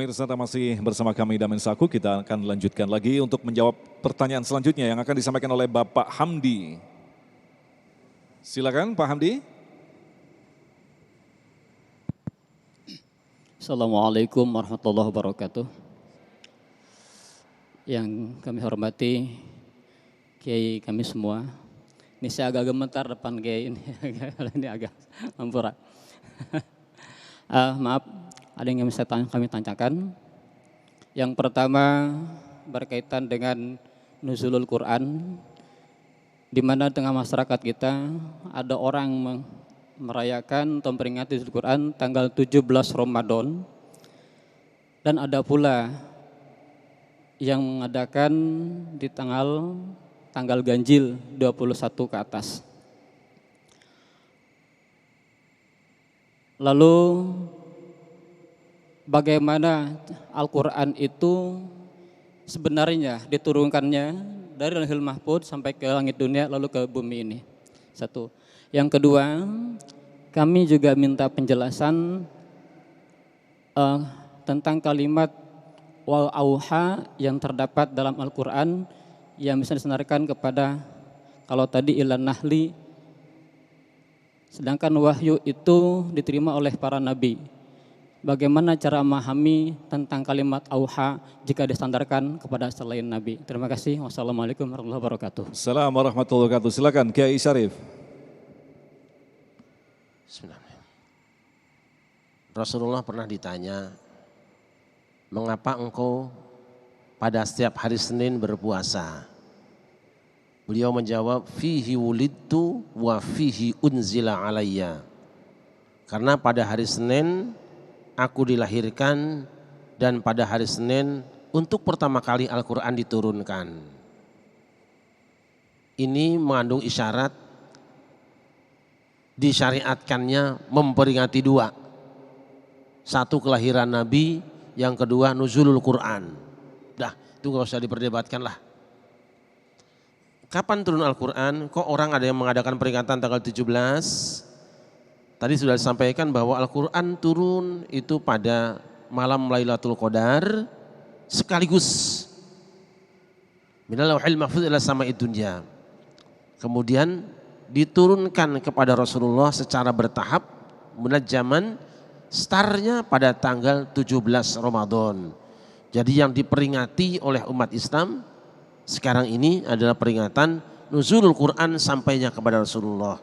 Pemirsa masih bersama kami Damen Saku, kita akan lanjutkan lagi untuk menjawab pertanyaan selanjutnya yang akan disampaikan oleh Bapak Hamdi. Silakan Pak Hamdi. Assalamualaikum warahmatullahi wabarakatuh. Yang kami hormati Kiai kami semua. Ini saya agak gemetar depan Kiai ini agak ampura. Maaf, ada yang bisa kami tanyakan. Yang pertama berkaitan dengan nuzulul Quran, di mana tengah masyarakat kita ada orang merayakan atau memperingati nuzulul Quran tanggal 17 Ramadan, dan ada pula yang mengadakan di tanggal ganjil 21 ke atas. Lalu bagaimana Al-Quran itu sebenarnya diturunkannya dari Lauhul Mahfuz sampai ke langit dunia lalu ke bumi ini. Satu. Yang kedua, kami juga minta penjelasan tentang kalimat wal auha yang terdapat dalam Al-Quran yang bisa disenarkan kepada, kalau tadi ilan nahli, sedangkan wahyu itu diterima oleh para nabi. Bagaimana cara memahami tentang kalimat auha jika disandarkan kepada selain nabi? Terima kasih. Wassalamualaikum warahmatullahi wabarakatuh. Assalamualaikum warahmatullahi wabarakatuh. Silakan Kiai Syarif. Bismillahirrahmanirrahim. Rasulullah pernah ditanya, mengapa engkau pada setiap hari Senin berpuasa? Beliau menjawab, fihi wulidtu wa fihi unzila alayya. Karena pada hari Senin aku dilahirkan dan pada hari Senin untuk pertama kali Al-Quran diturunkan. Ini mengandung isyarat disyariatkannya memperingati dua. Satu kelahiran Nabi, yang kedua nuzulul Quran. Dah, itu gak usah diperdebatkan lah. Kapan turun Al-Quran? Kok orang ada yang mengadakan peringatan tanggal 17? Tadi sudah disampaikan bahwa Al-Quran turun itu pada malam Lailatul Qadar sekaligus minal lauhil mahfuz ila sama'id dunya. Kemudian diturunkan kepada Rasulullah secara bertahap, munajjaman, startnya pada tanggal 17 Ramadan. Jadi yang diperingati oleh umat Islam sekarang ini adalah peringatan nuzulul Quran sampainya kepada Rasulullah.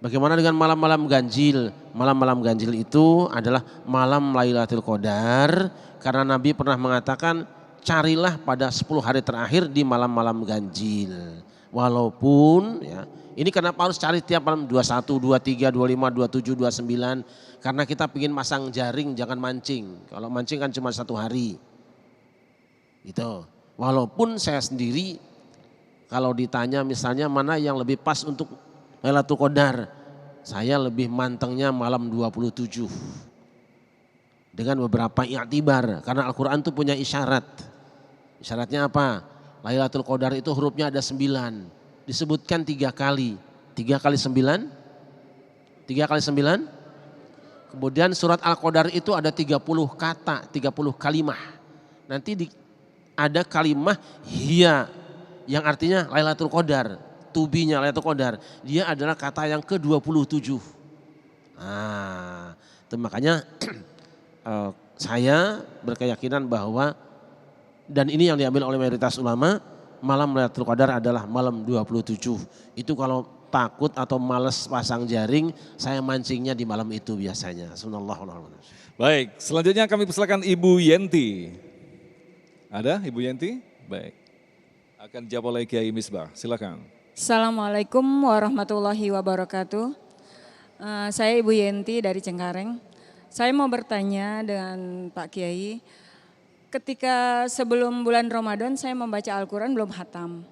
Bagaimana dengan malam-malam ganjil? Malam-malam ganjil itu adalah malam Lailatul Qadar, karena Nabi pernah mengatakan carilah pada 10 hari terakhir di malam-malam ganjil. Walaupun ya, ini kenapa harus cari tiap malam 21, 23, 25, 27, 29? Karena kita ingin masang jaring, jangan mancing. Kalau mancing kan cuma 1 hari. Gitu. Walaupun saya sendiri kalau ditanya misalnya mana yang lebih pas untuk Lailatul Qadar, saya lebih mantengnya malam 27. Dengan beberapa i'tibar, karena Al-Quran itu punya isyarat. Isyaratnya apa? Lailatul Qadar itu hurufnya ada 9. Disebutkan 3 kali. 3 kali 9? 3 kali 9? Kemudian surat Al-Qadar itu ada 30 kata, 30 kalimah. Nanti ada kalimah hiya yang artinya Lailatul Qadar, tubinya Lailatul Qadar. Dia adalah kata yang ke-27. Nah, itu makanya saya berkeyakinan bahwa, dan ini yang diambil oleh mayoritas ulama, malam Lailatul Qadar adalah malam 27. Itu kalau takut atau malas pasang jaring, saya mancingnya di malam itu biasanya. Subhanallah. Baik, selanjutnya kami persilakan Ibu Yenti. Ada Ibu Yenti? Baik. Akan dijawab oleh Kiai Misbah. Silakan. Assalamualaikum warahmatullahi wabarakatuh. Saya Ibu Yenti dari Cengkareng. Saya mau bertanya dengan Pak Kiai. Ketika sebelum bulan Ramadan saya membaca Al-Quran belum khatam.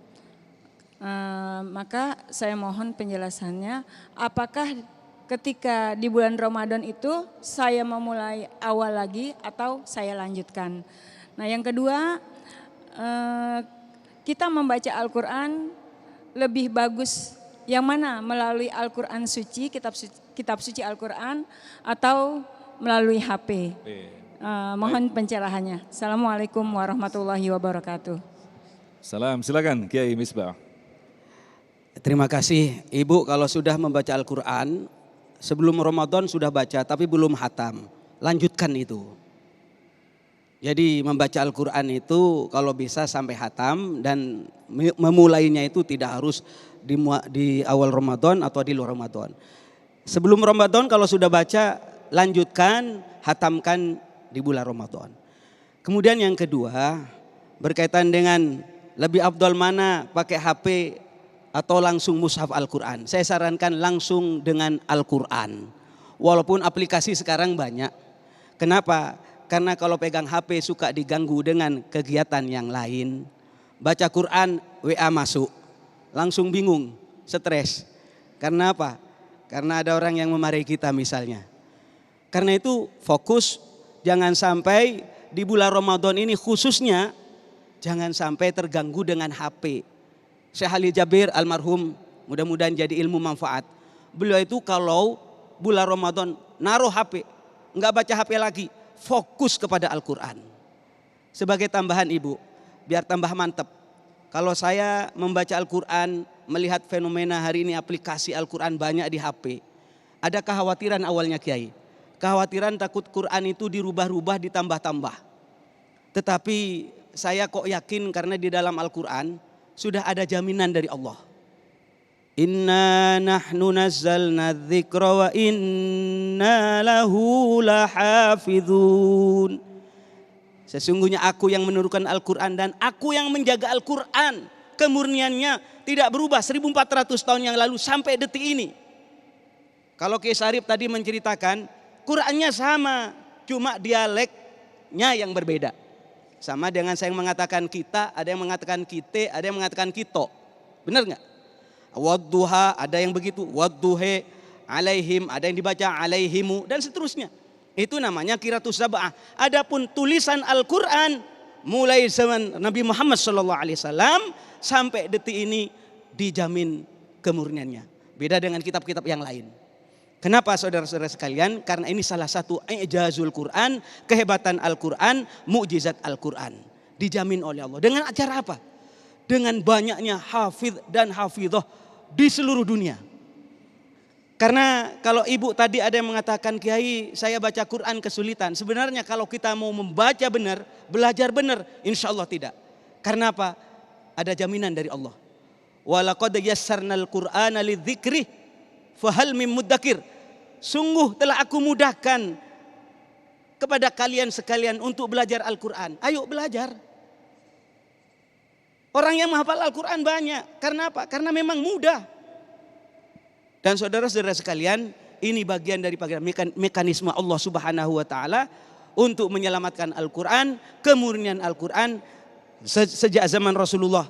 Maka saya mohon penjelasannya, apakah ketika di bulan Ramadan itu saya memulai awal lagi atau saya lanjutkan. Nah yang kedua, kita membaca Al-Quran lebih bagus yang mana? Melalui Al-Quran suci, kitab suci Al-Quran, atau melalui HP. Mohon pencerahannya. Assalamualaikum warahmatullahi wabarakatuh. Salam, silakan Kiai Misbah. Terima kasih Ibu, kalau sudah membaca Al-Quran sebelum Ramadan sudah baca tapi belum hatam, lanjutkan itu. Jadi membaca Al-Quran itu kalau bisa sampai hatam, dan memulainya itu tidak harus di awal Ramadan atau di luar Ramadan. Sebelum Ramadan kalau sudah baca, lanjutkan, hatamkan di bulan Ramadan. Kemudian yang kedua, berkaitan dengan lebih afdal mana pakai HP atau langsung mushaf Al-Quran. Saya sarankan langsung dengan Al-Quran. Walaupun aplikasi sekarang banyak. Kenapa? Karena kalau pegang HP suka diganggu dengan kegiatan yang lain. Baca Quran, WA masuk. Langsung bingung, stres. Karena apa? Karena ada orang yang memarahi kita misalnya. Karena itu fokus, jangan sampai di bulan Ramadan ini khususnya, jangan sampai terganggu dengan HP. Syekh Ali Jabir almarhum, mudah-mudahan jadi ilmu manfaat. Beliau itu kalau bulan Ramadan naruh HP, enggak baca HP lagi, fokus kepada Al-Quran. Sebagai tambahan Ibu, biar tambah mantap. Kalau saya membaca Al-Quran, melihat fenomena hari ini aplikasi Al-Quran banyak di HP. Ada kekhawatiran awalnya Kiai. Kekhawatiran takut Quran itu dirubah-rubah, ditambah-tambah. Tetapi saya kok yakin karena di dalam Al-Quran sudah ada jaminan dari Allah. Inna nahnu nazzalna dzikra wa inna lahu lahafizun. Sesungguhnya aku yang menurunkan Al-Quran dan aku yang menjaga Al-Quran. Kemurniannya tidak berubah 1400 tahun yang lalu sampai detik ini. Kalau Kiai Sarif tadi menceritakan, Qurannya sama, cuma dialeknya yang berbeda. Sama dengan saya yang mengatakan kita, ada yang mengatakan kita, ada yang mengatakan kito. Benar nggak? Wadduha ada yang begitu, wadduhe alaihim, ada yang dibaca alaihimu dan seterusnya. Itu namanya qiraatus sab'ah. Adapun tulisan Al-Qur'an mulai zaman Nabi Muhammad SAW sampai detik ini dijamin kemurniannya. Beda dengan kitab-kitab yang lain. Kenapa saudara-saudara sekalian? Karena ini salah satu i'jazul Quran, kehebatan Al-Quran, mukjizat Al-Quran. Dijamin oleh Allah. Dengan acara apa? Dengan banyaknya hafidh dan hafidhah di seluruh dunia. Karena kalau ibu tadi ada yang mengatakan, Kiai saya baca Quran kesulitan. Sebenarnya kalau kita mau membaca benar, belajar benar, insya Allah tidak. Karena apa? Ada jaminan dari Allah. Walaqad yassarnal Qur'ana lidzikri fahal mim muddakir. Sungguh telah aku mudahkan kepada kalian sekalian untuk belajar Al-Quran. Ayo belajar. Orang yang menghafal Al-Quran banyak. Karena apa? Karena memang mudah. Dan saudara-saudara sekalian, ini bagian dari mekanisme Allah Subhanahu wa taala untuk menyelamatkan Al-Quran, kemurnian Al-Quran sejak zaman Rasulullah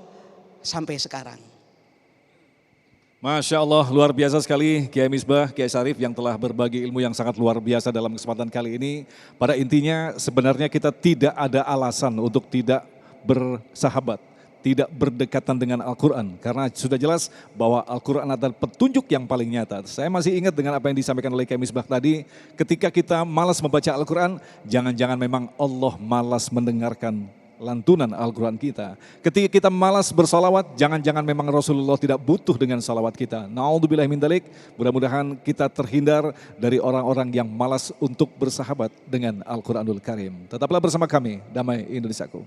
sampai sekarang. Masya Allah, luar biasa sekali Kiai Misbah, Kiai Sarif yang telah berbagi ilmu yang sangat luar biasa dalam kesempatan kali ini. Pada intinya sebenarnya kita tidak ada alasan untuk tidak bersahabat, tidak berdekatan dengan Al-Quran. Karena sudah jelas bahwa Al-Quran adalah petunjuk yang paling nyata. Saya masih ingat dengan apa yang disampaikan oleh Kiai Misbah tadi. Ketika kita malas membaca Al-Quran, jangan-jangan memang Allah malas mendengarkan lantunan Al-Quran kita. Ketika kita malas bersalawat, jangan-jangan memang Rasulullah tidak butuh dengan salawat kita. Na'udzubillahi min dzalik. Mudah-mudahan kita terhindar dari orang-orang yang malas untuk bersahabat dengan Al-Quranul Karim. Tetaplah bersama kami, Damai Indonesiaku.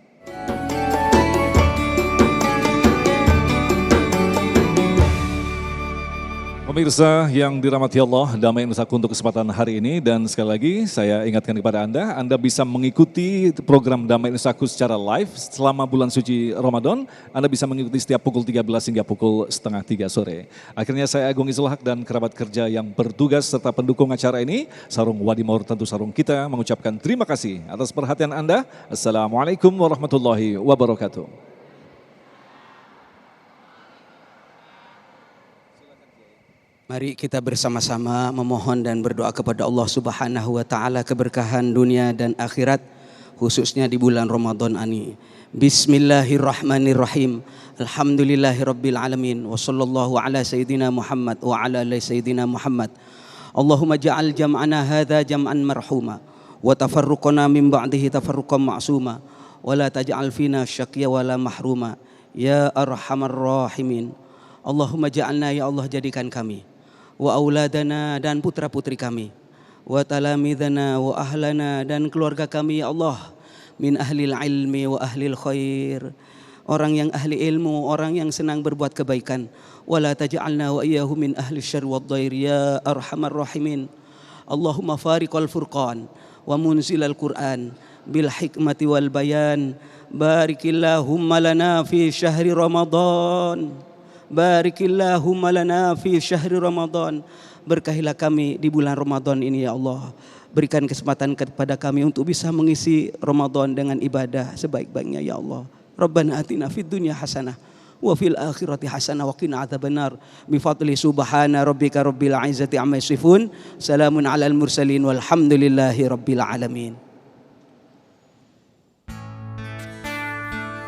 Pemirsa yang dirahmati Allah, Damai Indonesiaku untuk kesempatan hari ini, dan sekali lagi saya ingatkan kepada Anda bisa mengikuti program Damai Indonesiaku secara live selama bulan suci Ramadan. Anda bisa mengikuti setiap pukul 13 hingga pukul setengah 3 sore. Akhirnya saya Agung Izul Haq dan kerabat kerja yang bertugas serta pendukung acara ini, Sarung Wadimor tentu sarung kita, mengucapkan terima kasih atas perhatian Anda. Assalamualaikum warahmatullahi wabarakatuh. Mari kita bersama-sama memohon dan berdoa kepada Allah Subhanahu wa taala keberkahan dunia dan akhirat, khususnya di bulan Ramadan ini. Bismillahirrahmanirrahim. Alhamdulillahirabbil alamin wa sallallahu ala sayyidina Muhammad wa ala ali sayyidina Muhammad. Allahumma ja'al jam'ana hadza jam'an marhuma wa tafarruqana min ba'dihi tafarruqan ma'suma wa la taj'al fina syaqiyya wa la mahruma ya arhamar rahimin. Allahumma ja'alna, ya Allah jadikan kami, wa auladana dan putra-putri kami, wa talamidana wa ahlana dan keluarga kami ya Allah, min ahlil ilmi wa ahlil khair, orang yang ahli ilmu, orang yang senang berbuat kebaikan. Wala taj'alna wa iyyahu min ahli syarri wad dhair ya arhamar rahimin. Allahumma fariqal furqan wa munzilal Qur'an bil hikmati wal bayan. Barikillahumma lana fi syahri Ramadan. Barikillahumma lana fi syahri Ramadan. Berkahilah kami di bulan Ramadan ini ya Allah. Berikan kesempatan kepada kami untuk bisa mengisi Ramadan dengan ibadah sebaik-baiknya ya Allah. Rabbana atina fid dunya hasanah wa fil akhirati hasanah wa qina adzabannar. Bi fadli subhana rabbika rabbil izzati amma yasifun. Salamun alal mursalin walhamdulillahi rabbil alamin.